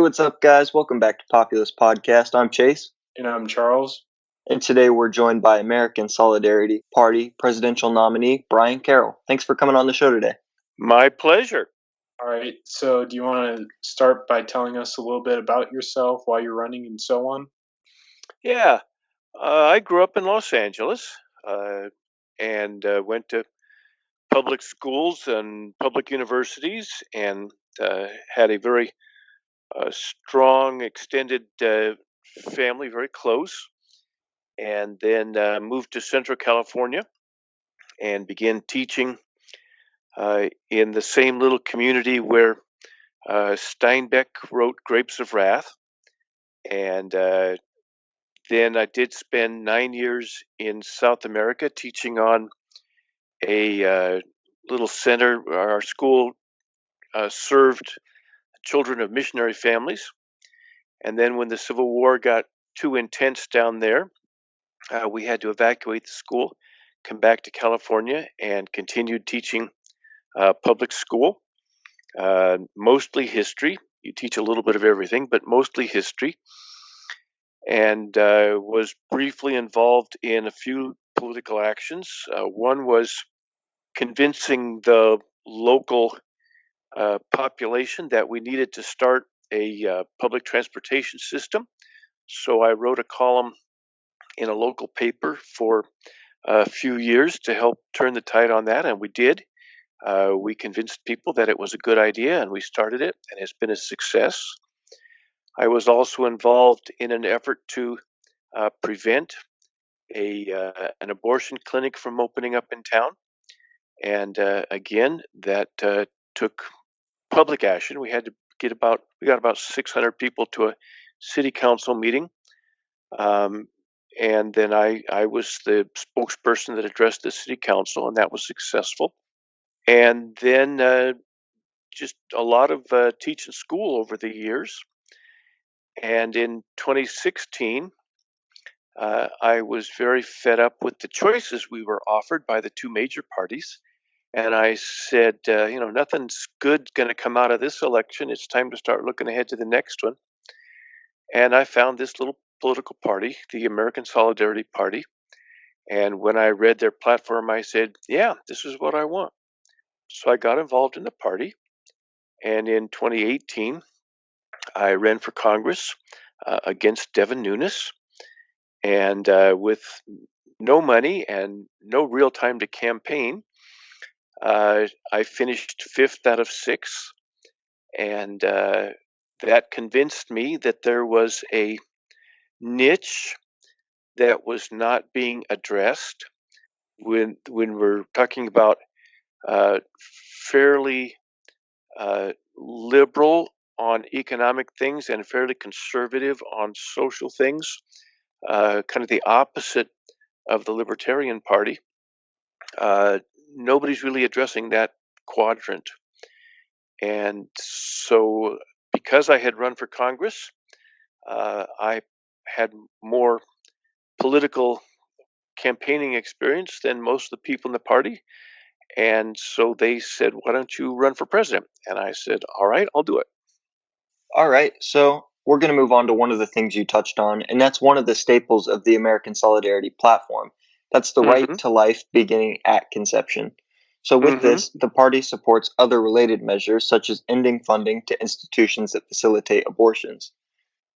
what's up, guys? Welcome back to Populist Podcast. I'm Chase. And I'm Charles. And today we're joined by American Solidarity Party presidential nominee Brian Carroll. Thanks for coming on the show today. My pleasure. All right. So do you want to start by telling us a little bit about yourself, why you're running, and so on? Yeah. I grew up in Los Angeles and went to public schools and public universities and had a very strong, extended family, very close. And then moved to Central California and began teaching in the same little community where Steinbeck wrote Grapes of Wrath. And then I did spend 9 years in South America teaching on a little center. Our school served children of missionary families. And then when the Civil War got too intense down there, we had to evacuate the school, come back to California, and continued teaching public school, mostly history. You teach a little bit of everything, but mostly history. And was briefly involved in a few political actions. One was convincing the local population that we needed to start a public transportation system. So I wrote a column in a local paper for a few years to help turn the tide on that, and we did. We convinced people that it was a good idea, and we started it, and it's been a success. I was also involved in an effort to prevent an abortion clinic from opening up in town. And again, that took public action. We got about 600 people to a city council meeting. And then I was the spokesperson that addressed the city council, and that was successful. And then just a lot of teaching school over the years. And in 2016, I was very fed up with the choices we were offered by the two major parties. And I said, nothing's good going to come out of this election. It's time to start looking ahead to the next one. And I found this little political party, the American Solidarity Party. And when I read their platform, I said, yeah, this is what I want. So I got involved in the party. And in 2018, I ran for Congress against Devin Nunes. And with no money and no real time to campaign, I finished 5th out of 6. And that convinced me that there was a niche that was not being addressed when we're talking about fairly liberal on economic things and fairly conservative on social things, kind of the opposite of the Libertarian Party. Nobody's really addressing that quadrant. And so because I had run for Congress, I had more political campaigning experience than most of the people in the party. And so they said, why don't you run for president? And I said, all right, I'll do it. All right, so we're going to move on to one of the things you touched on, and that's one of the staples of the American Solidarity platform. That's the right to life beginning at conception. So with this, the party supports other related measures such as ending funding to institutions that facilitate abortions.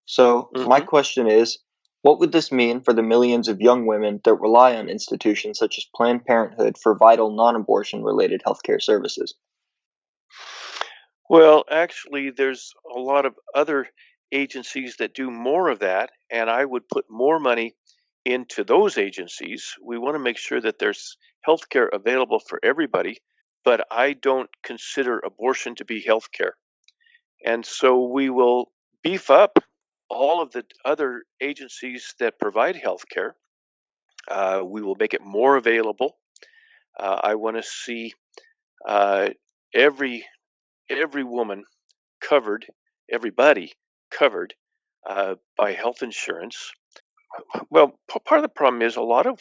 So my question is, what would this mean for the millions of young women that rely on institutions such as Planned Parenthood for vital non-abortion related healthcare services? Well, actually, there's a lot of other agencies that do more of that, and I would put more money into those agencies. We want to make sure that there's healthcare available for everybody, but I don't consider abortion to be healthcare. And so we will beef up all of the other agencies that provide healthcare. We will make it more available. I want to see every woman covered, everybody covered by health insurance. Well, part of the problem is a lot of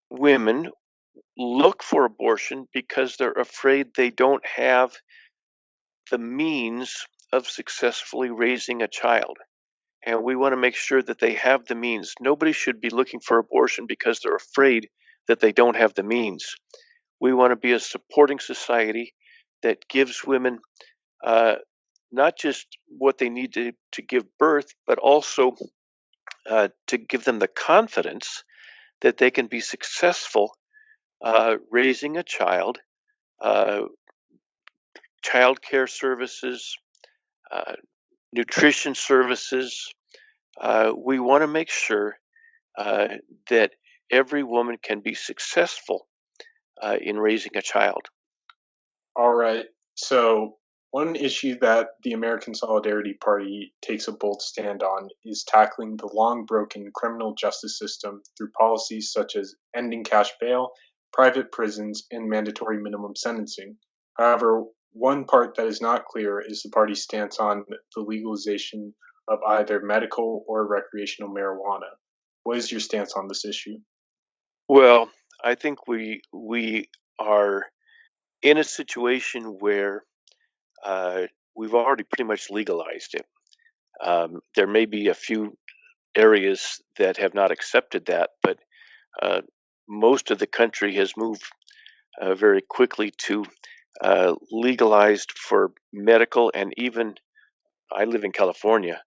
women look for abortion because they're afraid they don't have the means of successfully raising a child. And we want to make sure that they have the means. Nobody should be looking for abortion because they're afraid that they don't have the means. We want to be a supporting society that gives women not just what they need to give birth, but also to give them the confidence that they can be successful raising a child, uh, child care services, uh, nutrition services. We want to make sure uh, that every woman can be successful in raising a child. All right. So, one issue that the American Solidarity Party takes a bold stand on is tackling the long broken criminal justice system through policies such as ending cash bail, private prisons, and mandatory minimum sentencing. However, one part that is not clear is the party's stance on the legalization of either medical or recreational marijuana. What is your stance on this issue? Well, I think we are in a situation where uh, we've already pretty much legalized it. There may be a few areas that have not accepted that, but uh, most of the country has moved very quickly to legalized for medical and even, I live in California,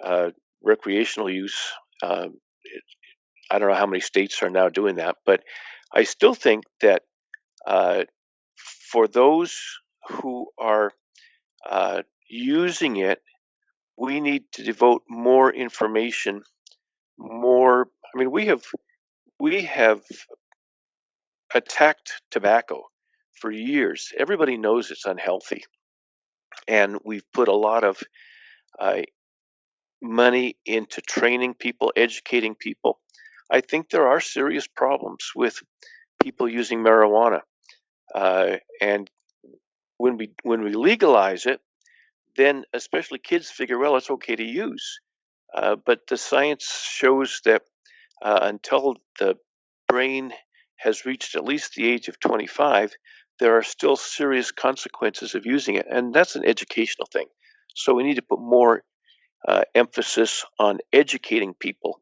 uh, recreational use. Uh, I don't know how many states are now doing that, but I still think that uh, for those who are using it, we need to devote more information. More, I mean, we have attacked tobacco for years. Everybody knows it's unhealthy, and we've put a lot of uh, money into training people, educating people. I think there are serious problems with people using marijuana, and when we legalize it, then especially kids figure, well, it's okay to use. But the science shows that until the brain has reached at least the age of 25, there are still serious consequences of using it, and that's an educational thing. So we need to put more emphasis on educating people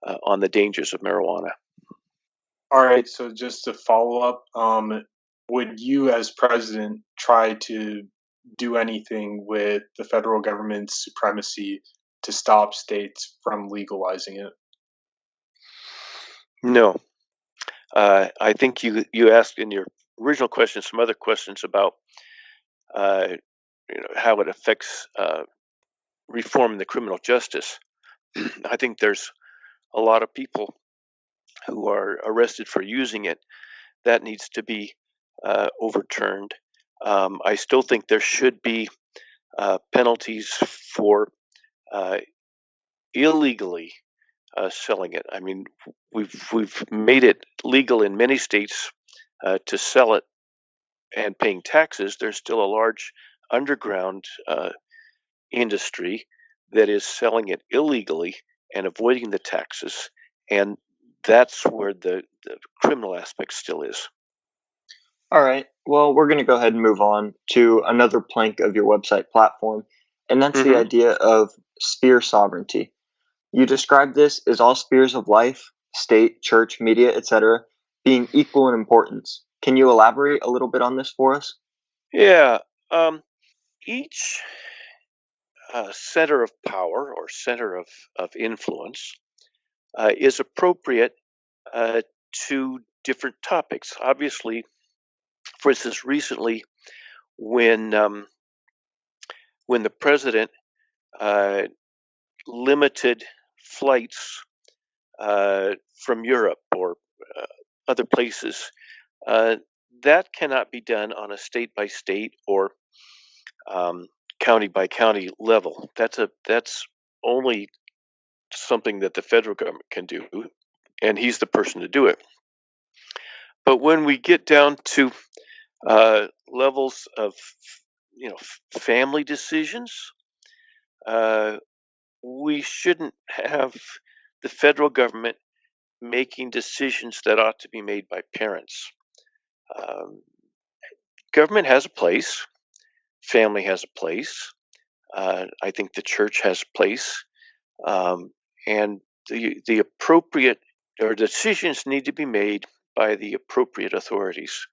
on the dangers of marijuana. All right, so just to follow up, would you, as president, try to do anything with the federal government's supremacy to stop states from legalizing it? No, I think you asked in your original question some other questions about uh, how it affects reforming the criminal justice. I think there's a lot of people who are arrested for using it. That needs to be overturned. I still think there should be penalties for uh, illegally selling it. I mean, we've made it legal in many states to sell it and paying taxes. There's still a large underground industry that is selling it illegally and avoiding the taxes, and that's where the criminal aspect still is. All right. Well, we're going to go ahead and move on to another plank of your website platform, and that's the Hmm. idea of sphere sovereignty. You describe this as all spheres of life, state, church, media, etc., being equal in importance. Can you elaborate a little bit on this for us? Yeah. Um, each center of power or center of influence is appropriate uh, to different topics. Obviously, for instance, recently when when the president uh, limited flights from Europe or uh, other places, uh, that cannot be done on a state by state or um, county by county level. That's only something that the federal government can do, and he's the person to do it. But when we get down to levels of family decisions, uh, we shouldn't have the federal government making decisions that ought to be made by parents. Um, Government has a place, family has a place, I think the church has a place, and the appropriate or decisions need to be made by the appropriate authorities.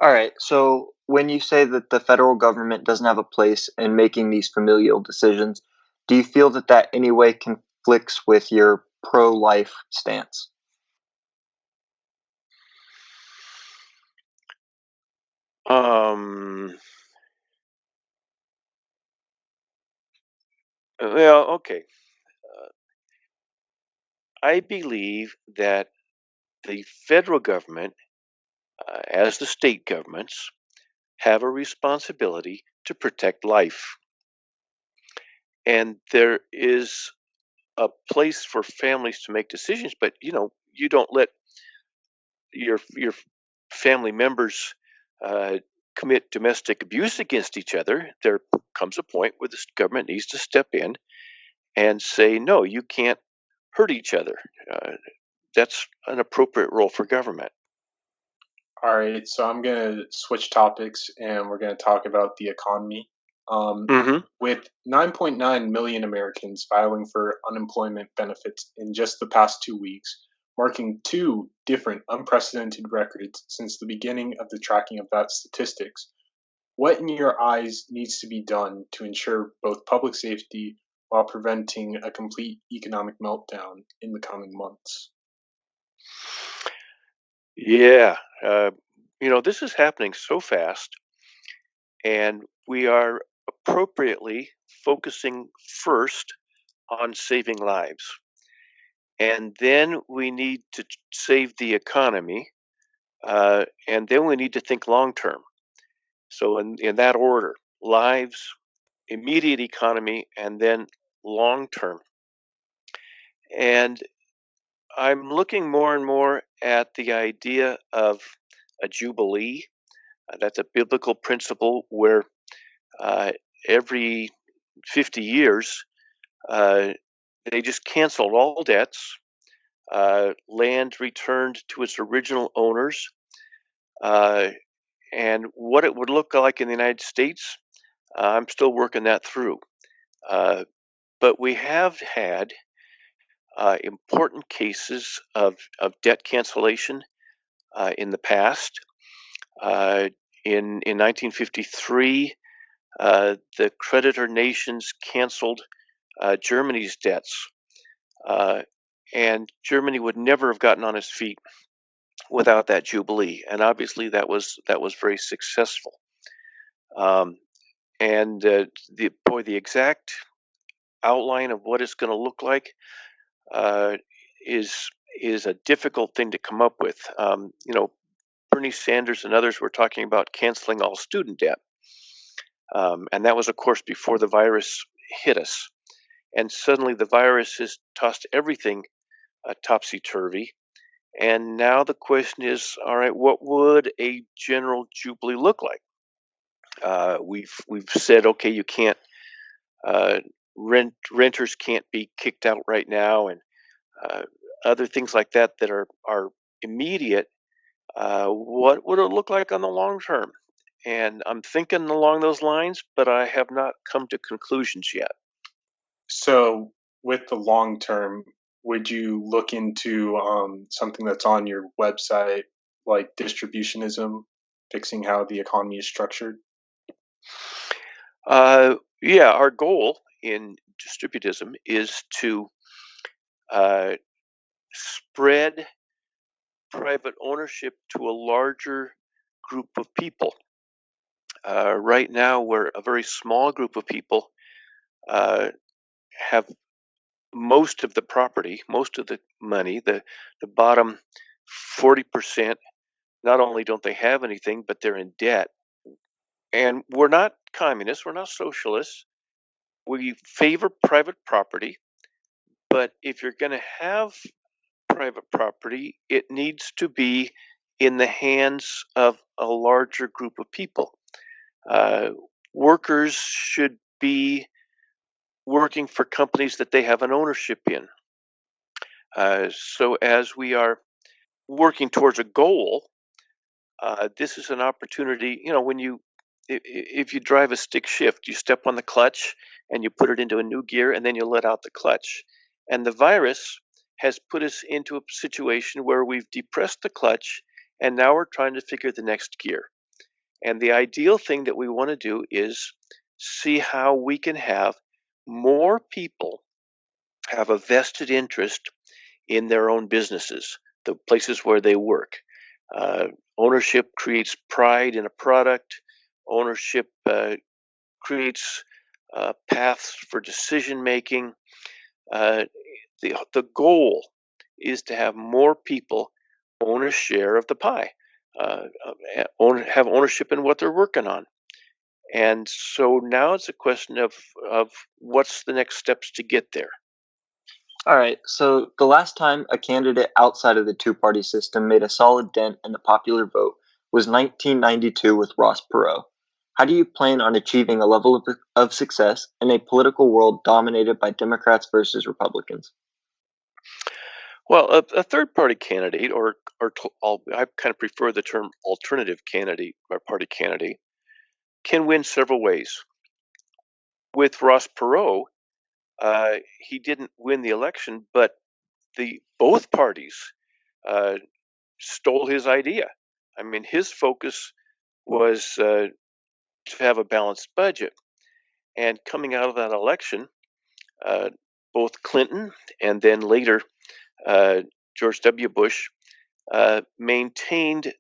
All right, so when you say that the federal government doesn't have a place in making these familial decisions, do you feel that that any way conflicts with your pro-life stance? Um, well, okay. I believe that the federal government, as the state governments, have a responsibility to protect life. And there is a place for families to make decisions, but you don't let your family members uh, commit domestic abuse against each other. There comes a point where the government needs to step in and say, no, you can't hurt each other. Uh, that's an appropriate role for government. All right, so I'm going to switch topics and we're going to talk about the economy. Um, Hmm. with 9.9 million Americans filing for unemployment benefits in just the past 2 weeks, marking two different unprecedented records since the beginning of the tracking of that statistics, what in your eyes needs to be done to ensure both public safety while preventing a complete economic meltdown in the coming months? Yeah. This is happening so fast, and we are appropriately focusing first on saving lives. And then we need to save the economy, and then we need to think long term. So, in that order, lives, immediate economy, and then long term. And I'm looking more and more at the idea of a jubilee. That's a biblical principle where uh, every 50 years, uh, they just canceled all debts, land returned to its original owners, uh, and what it would look like in the United States. I'm still working that through. Uh, but we have had important cases of debt cancellation in the past. Uh, in 1953, the creditor nations canceled Germany's debts, uh, and Germany would never have gotten on its feet without that jubilee. And obviously, that was very successful. Um, and the exact outline of what it's going to look like uh, is is a difficult thing to come up with. Bernie Sanders and others were talking about canceling all student debt, and that was, of course, before the virus hit us. And suddenly, the virus has tossed everything topsy turvy. And now the question is, all right, what would a general jubilee look like? We've said, okay, you can't uh, renters can't be kicked out right now, and uh, other things like that that are immediate. What would it look like on the long term? And I'm thinking along those lines, but I have not come to conclusions yet. So, with the long term, would you look into something that's on your website, like distributionism, fixing how the economy is structured? Yeah, our goal in distributism is to uh, spread private ownership to a larger group of people. Right now, we're a very small group of people uh, have most of the property, most of the money, the bottom 40%. Not only don't they have anything, but they're in debt. And we're not communists, we're not socialists. We favor private property, but if you're going to have private property, it needs to be in the hands of a larger group of people. Uh, Workers should be working for companies that they have an ownership in. So, as we are working towards a goal, this is an opportunity. When you if you drive a stick shift, you step on the clutch and you put it into a new gear and then you let out the clutch. And the virus has put us into a situation where we've depressed the clutch and now we're trying to figure the next gear. And the ideal thing that we want to do is see how we can have more people have a vested interest in their own businesses, the places where they work. Ownership creates pride in a product. Ownership creates paths for decision making. The goal is to have more people own a share of the pie, have ownership in what they're working on. And so now it's a question of what's the next steps to get there. All right, so the last time a candidate outside of the two-party system made a solid dent in the popular vote was 1992 with Ross Perot. How do you plan on achieving a level of success in a political world dominated by Democrats versus Republicans? Well, a third-party candidate, I kind of prefer the term alternative candidate or party candidate, can win several ways. With Ross Perot, he didn't win the election, but both parties uh, stole his idea. I mean, his focus was to have a balanced budget. And coming out of that election, both Clinton and then later George W. Bush maintained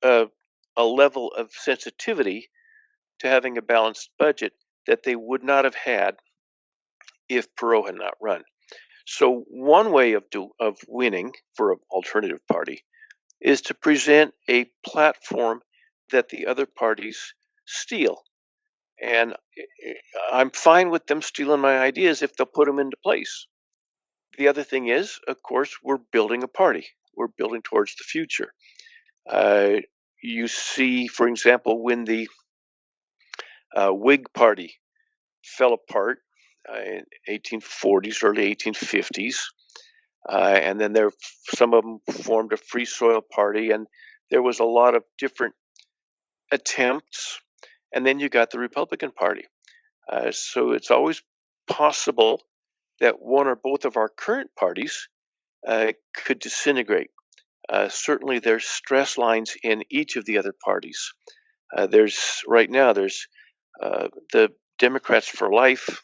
a, a level of sensitivity to having a balanced budget that they would not have had if Perot had not run. So one way of winning for an alternative party is to present a platform that the other parties steal. And I'm fine with them stealing my ideas if they'll put them into place. The other thing is, of course, we're building a party. We're building towards the future. Uh, you see, for example, when the Whig Party fell apart in 1840s, early 1850s, and then some of them formed a Free Soil Party, and there was a lot of different attempts. And then you got the Republican Party. So it's always possible that one or both of our current parties could disintegrate. Certainly, there's stress lines in each of the other parties. Right now there's the Democrats for Life,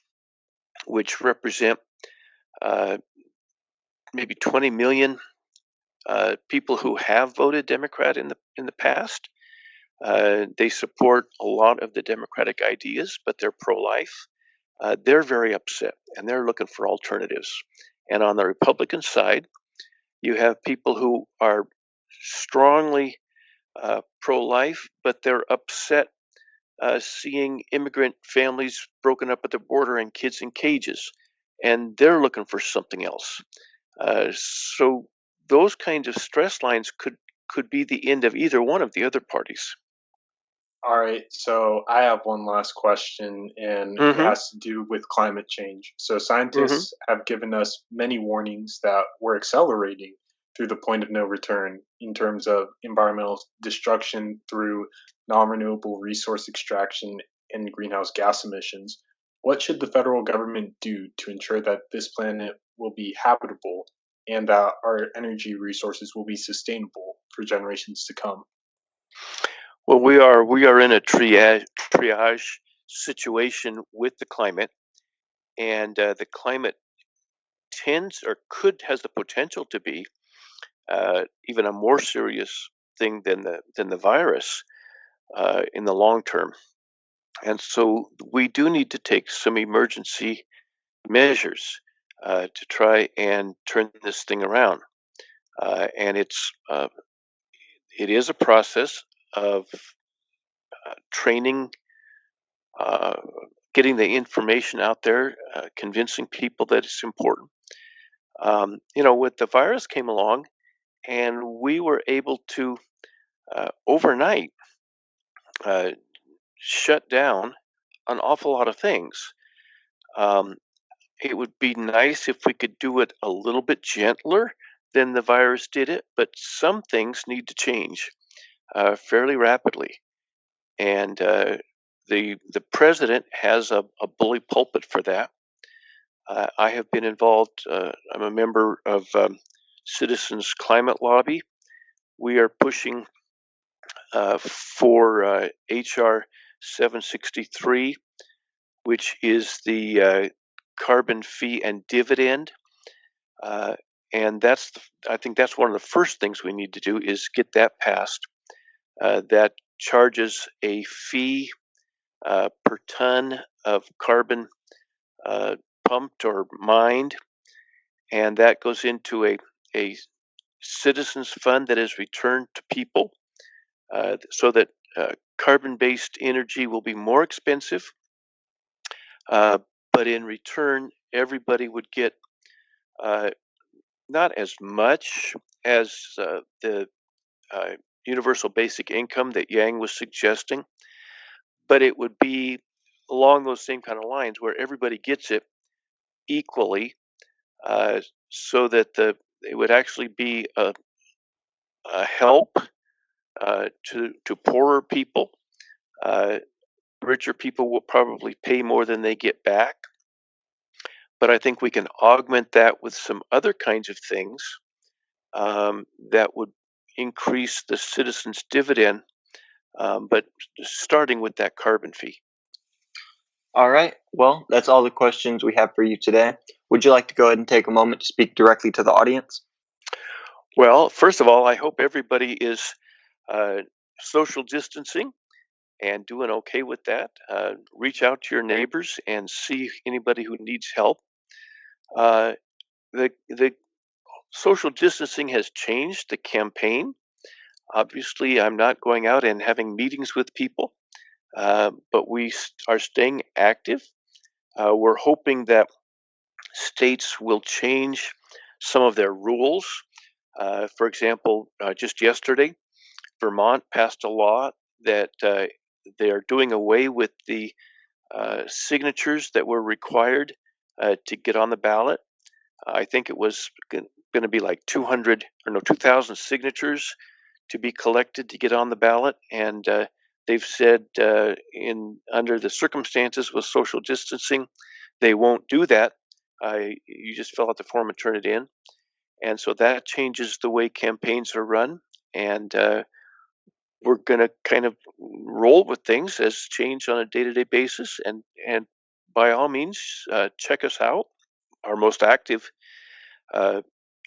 which represent maybe 20 million people who have voted Democrat in the past. They support a lot of the Democratic ideas, but they're pro-life. They're very upset and they're looking for alternatives. And on the Republican side, you have people who are strongly pro-life, but they're upset seeing immigrant families broken up at the border and kids in cages, and they're looking for something else. So those kinds of stress lines could be the end of either one of the other parties. All right, so I have one last question, and it has to do with climate change. So, scientists have given us many warnings that we're accelerating through the point of no return in terms of environmental destruction through non renewable resource extraction and greenhouse gas emissions. What should the federal government do to ensure that this planet will be habitable and that our energy resources will be sustainable for generations to come? Well, we are in a triage situation with the climate, and the climate has the potential to be even a more serious thing than the virus in the long term. And so we do need to take some emergency measures to try and turn this thing around. And it is a process of training, uh, getting the information out there, convincing people that it's important. With the virus came along, and we were able to overnight uh, shut down an awful lot of things. Um, it would be nice if we could do it a little bit gentler than the virus did it, but some things need to change fairly rapidly. And the president has a bully pulpit for that. I have been involved. I'm a member of Citizens Climate Lobby. We are pushing for HR 763, which is the carbon fee and dividend. And I think that's one of the first things we need to do is get that passed. That charges a fee per ton of carbon pumped or mined, and that goes into a citizens fund that is returned to people, so that carbon-based energy will be more expensive, but in return, everybody would get not as much as the universal basic income that Yang was suggesting, but it would be along those same kind of lines where everybody gets it equally, so that it would actually be a help to poorer people. Richer people will probably pay more than they get back, but I think we can augment that with some other kinds of things that would increase the citizens' dividend, but starting with that carbon fee. All right. Well, that's all the questions we have for you today. Would you like to go ahead and take a moment to speak directly to the audience? Well, first of all, I hope everybody is social distancing and doing okay with that. Reach out to your neighbors and see anybody who needs help. The social distancing has changed the campaign. Obviously, I'm not going out and having meetings with people, but we are staying active. We're hoping that states will change some of their rules. For example, just yesterday, Vermont passed a law that they are doing away with the signatures that were required to get on the ballot. I think it was going to be like 2,000 signatures to be collected to get on the ballot, and they've said under the circumstances with social distancing, they won't do that. You just fill out the form and turn it in, and so that changes the way campaigns are run, and we're going to kind of roll with things as change on a day-to-day basis, and by all means, check us out. Our most active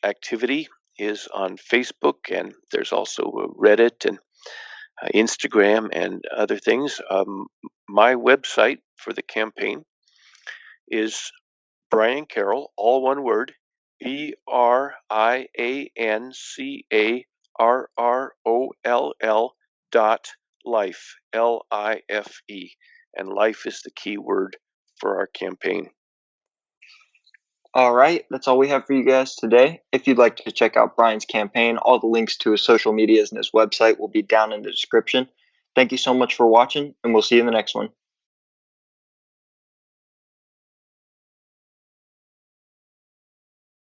activity is on Facebook, and there's also Reddit and Instagram and other things. My website for the campaign is Brian Carroll, all one word, BrianCarroll.life, LIFE, and life is the key word for our campaign. All right, that's all we have for you guys today. If you'd like to check out Brian's campaign, all the links to his social medias and his website will be down in the description. Thank you so much for watching, and we'll see you in the next one.